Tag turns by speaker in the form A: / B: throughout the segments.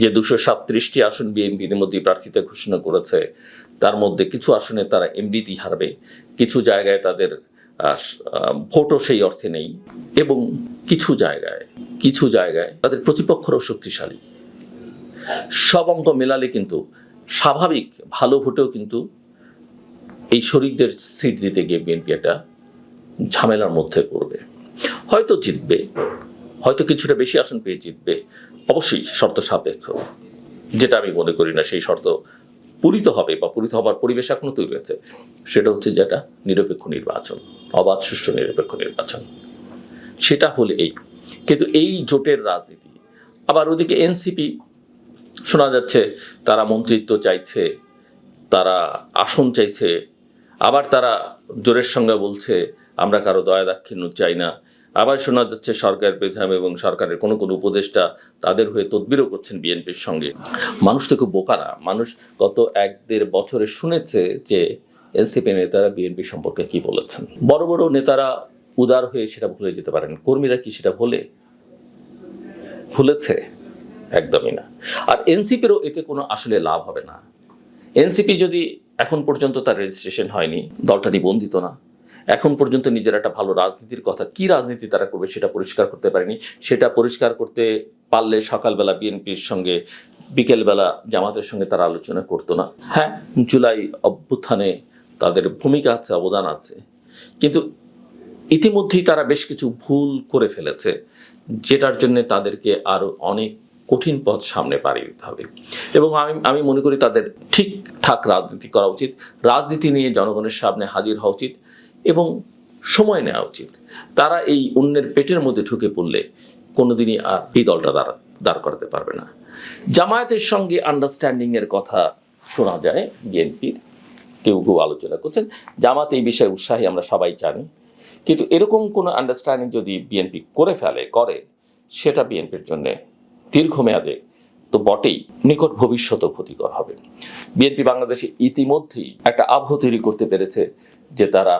A: যে 237টি আসন বিএনপির মধ্যে প্রার্থিতা ঘোষণা করেছে, তার মধ্যে কিছু আসনে তারা এমনিতেই হারবে, কিছু জায়গায় তাদের ভোটও সেই অর্থে নেই, এবং কিছু জায়গায় তাদের প্রতিপক্ষরাও শক্তিশালী। সব অঙ্ক মেলালে কিন্তু স্বাভাবিক ভালো ভোটেও কিন্তু এই শরিকদের সিট দিতে গিয়ে বিএনপি একটা ঝামেলার মধ্যে পড়বে। হয়তো জিতবে, হয়তো কিছুটা বেশি আসন পেয়ে জিতবে, অবশ্যই শর্ত সাপেক্ষ, যেটা আমি মনে করি না সেই শর্ত পূরিত হবে বা পূরিত হবার পরিবেশ এখনো তৈরি হয়েছে। সেটা হচ্ছে যেটা নিরপেক্ষ নির্বাচন, অবাধ সুষ্ঠু নিরপেক্ষ নির্বাচন, সেটা হলে কিন্তু এই জোটের রাজনীতি। আবার ওদিকে এনসিপি শোনা যাচ্ছে তারা মন্ত্রিত্ব চাইছে, তারা আসন চাইছে, আবার তারা জোরের সঙ্গে বলছে আমরা কারো দয়া দাক্ষিণ্য চাই না। আবার শোনা যাচ্ছে সরকার প্রধান এবং সরকারের কোনো উপদেষ্টা তাদের হয়ে তদবিরও করছেন বিএনপির সঙ্গে। মানুষ তো খুব বোকা না, মানুষ গত 1-1.5 বছরে শুনেছে যে এনসিপি নেতারা বিএনপি সম্পর্কে কি বলেছেন। বড় বড় নেতারা উদার হয়ে সেটা ভুলে যেতে পারেন, কর্মীরা কি সেটা ভুলেছে? একদমই না। আর এনসিপিরও এতে কোনো আসলে লাভ হবে না। এনসিপি যদি এখন পর্যন্ত তার রেজিস্ট্রেশন হয়নি, দলটা নিবন্ধিত না, এখন পর্যন্ত নিজের একটা ভালো রাজনীতির কথা, কি রাজনীতি তারা করবে সেটা পরিষ্কার করতে পারেনি। সেটা পরিষ্কার করতে পারলে সকালবেলা বিএনপির সঙ্গে, বিকেলবেলা জামাতের সঙ্গে তারা আলোচনা করতো না। হ্যাঁ, জুলাই অভ্যুত্থানে তাদের ভূমিকা আছে, অবদান আছে, কিন্তু ইতিমধ্যেই তারা বেশ কিছু ভুল করে ফেলেছে, যেটার জন্য তাদেরকে আরো অনেক কঠিন পথ সামনে পাড়ি দিতে হবে। এবং আমি মনে করি তাদের ঠিকঠাক রাজনীতি করা উচিত, রাজনীতি নিয়ে জনগণের সামনে হাজির হওয়া উচিত এবং সময় নেওয়া উচিত। তারা এই অন্যের পেটের মধ্যে ঢুকে পড়লে কোনোদিনই আর এই দলটা দাঁড় করাতে পারবে না। জামায়াতের সঙ্গে আন্ডারস্ট্যান্ডিং এর কথা শোনা যায়, বিএনপির কেউ আলোচনা করছেন। জামাত এই বিষয়ে উৎসাহী আমরা সবাই জানি, কিন্তু এরকম কোনো আন্ডারস্ট্যান্ডিং যদি বিএনপি করে সেটা বিএনপির জন্য দীর্ঘমেয়াদে তো বটেই, নিকট ভবিষ্যতেও ক্ষতিকর হবে। বিএনপি বাংলাদেশে ইতিমধ্যেই একটা আবহ তৈরি করতে পেরেছে যে তারা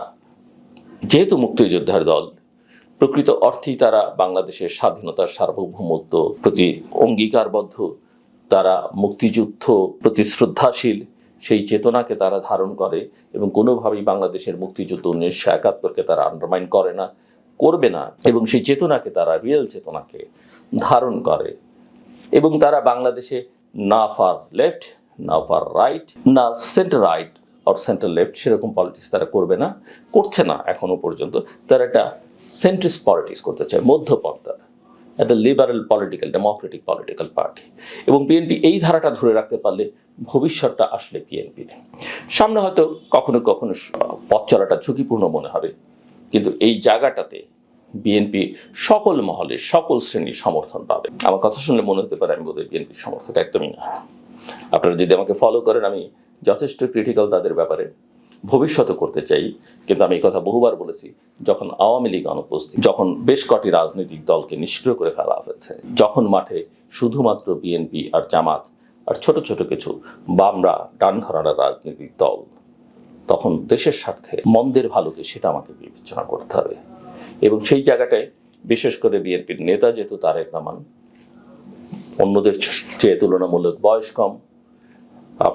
A: যেহেতু মুক্তিযোদ্ধার দল, প্রকৃত অর্থেই তারা বাংলাদেশের স্বাধীনতার সার্বভৌমত্ব প্রতি অঙ্গীকারবদ্ধ, তারা মুক্তিযুদ্ধ প্রতি শ্রদ্ধাশীল, সেই চেতনাকে তারা ধারণ করে এবং কোনোভাবেই বাংলাদেশের মুক্তিযুদ্ধ 1971-কে তারা আন্ডারমাইন করে না, করবে না, এবং সেই চেতনাকে তারা রিয়েল চেতনাকে ধারণ করে। এবং তারা বাংলাদেশে না ফার লেফট, না ফার রাইট, না centre right or centre left সেরকম পলিটিক্স তারা করবে না, করছে না এখনো পর্যন্ত। তারা একটা সেন্ট্রিস্ট পলিটিক্স করতে চায়, মধ্যপন্থার একটা liberal political Democratic political party. এবং বিএনপি এই ধারাটা ধরে রাখতে পারলে ভবিষ্যৎটা আসলে বিএনপির সামনে হয়তো কখনো কখনো পথ চলাটা ঝুঁকিপূর্ণ মনে হবে, কিন্তু এই জায়গাটাতে বিএনপি সকল মহলে সকল শ্রেণীর সমর্থন পাবে। আমার কথা শুনলে মনে হতে পারে আমি বোধহয় বিএনপির সমর্থক, একদমই না। আপনারা যদি আমাকে ফলো করেন, আমি যথেষ্ট ক্রিটিক্যাল তাদের ব্যাপারে, ভবিষ্যতে করতে চাই, কিন্তু আমি এই কথা বহুবার বলেছি, যখন আওয়ামী লীগ অনুপস্থিত, যখন বেশ কটি রাজনৈতিক দলকে নিষ্ক্রিয় করে ফেলা হয়েছে, যখন মাঠে শুধুমাত্র বিএনপি আর জামাত আর ছোট ছোট কিছু বামরা ডান ঘরানার রাজনৈতিক দল, তখন দেশের স্বার্থে মন্দের ভালোকে সেটা আমাকে বিবেচনা করতে হবে। এবং সেই জায়গাটায় বিশেষ করে বিএনপির নেতা যেহেতু তারেক রহমান অন্যদের চেয়ে তুলনামূলক বয়স কম,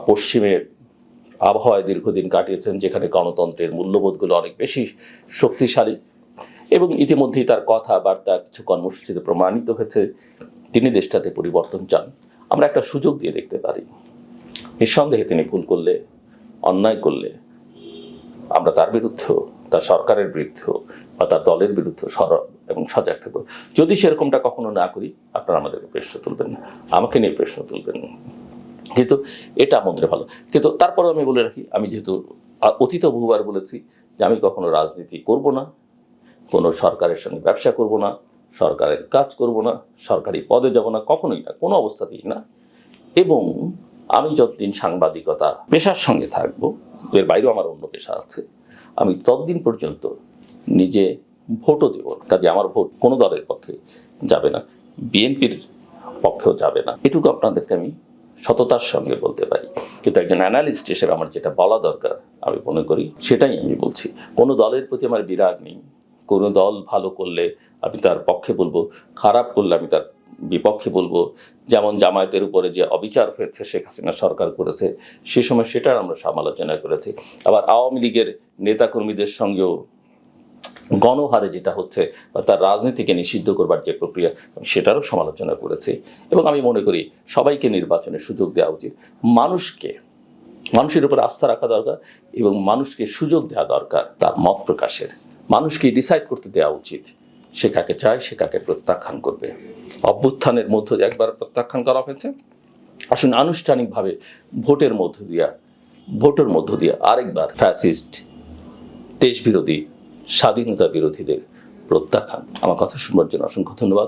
A: পশ্চিমের আবহাওয়ায় দীর্ঘদিন কাটিয়েছেন, যেখানে গণতন্ত্রের মূল্যবোধগুলো অনেক বেশি শক্তিশালী, এবং ইতিমধ্যেই তার কথাবার্তা কিছু কর্মসূচিতে প্রমাণিত হয়েছে তিনি দেশটাতে পরিবর্তন চান। আমরা একটা সুযোগ দিয়ে দেখতে পারি। নিঃসন্দেহে তিনি ভুল করলে, অন্যায় করলে আমরা তার বিরুদ্ধেও, তার সরকারের বিরুদ্ধেও বা তার দলের বিরুদ্ধে সরব এবং সজাগ থাকবো। যদি সেরকমটা কখনো না করি, আপনারা আমাদেরকে প্রশ্ন তুলবেন, আমাকে নিয়ে প্রশ্ন তুলবেন, যেহেতু এটা আমাদের ভালো। কিন্তু তারপরেও আমি বলে রাখি, আমি যেহেতু অতীত বহুবার বলেছি যে আমি কখনো রাজনীতি করব না, কোনো সরকারের সঙ্গে ব্যবসা করব না, সরকারের কাজ করব না, সরকারি পদে যাব না, কখনোই না, কোনো অবস্থাতেই না। এবং আমি যতদিন সাংবাদিকতা পেশার সঙ্গে থাকবো, এর বাইরেও আমার অন্য পেশা আছে, আমি ততদিন পর্যন্ত নিজে ভোটও দেব না। কাজে আমার ভোট কোনো দলের পক্ষে যাবে না, বিএনপির পক্ষেও যাবে না, এটুকু আপনাদেরকে আমি সততার সঙ্গে বলতে পারি। কিন্তু একজন অ্যানালিস্ট হিসেবে আমার যেটা বলা দরকার আমি মনে করি সেটাই আমি বলছি। কোনো দলের প্রতি আমার বিরাগ নেই, কোনো দল ভালো করলে আমি তার পক্ষে বলবো, খারাপ করলে আমি তার বিপক্ষে বলবো, যেমন জামায়াতের উপরে যে অবিচার হয়েছে শেখ হাসিনা সরকার করেছে সে সময় সেটার আমরা সমালোচনা করেছি। আবার আওয়ামী লীগের নেতাকর্মীদের সঙ্গেও গণহারে যেটা হচ্ছে বা তার রাজনীতিকে নিষিদ্ধ করবার যে প্রক্রিয়া সেটারও সমালোচনা করেছি। এবং আমি মনে করি সবাইকে নির্বাচনের সুযোগ দেওয়া উচিত, মানুষের উপর আস্থা রাখা দরকার এবং মানুষকে সুযোগ দেওয়া দরকার তার মত প্রকাশের। মানুষকে ডিসাইড করতে দেওয়া উচিত সে কাকে চায়, সে কাকে প্রত্যাখ্যান করবে। অভ্যুত্থানের মধ্য দিয়ে একবার প্রত্যাখ্যান করা হয়েছে, আসুন আনুষ্ঠানিকভাবে ভোটের মধ্য দিয়ে আরেকবার ফ্যাসিস্ট, দেশবিরোধী, স্বাধীনতা বিরোধীদের প্রত্যাখ্যান। আমার কথা শুনবার জন্য অসংখ্য ধন্যবাদ।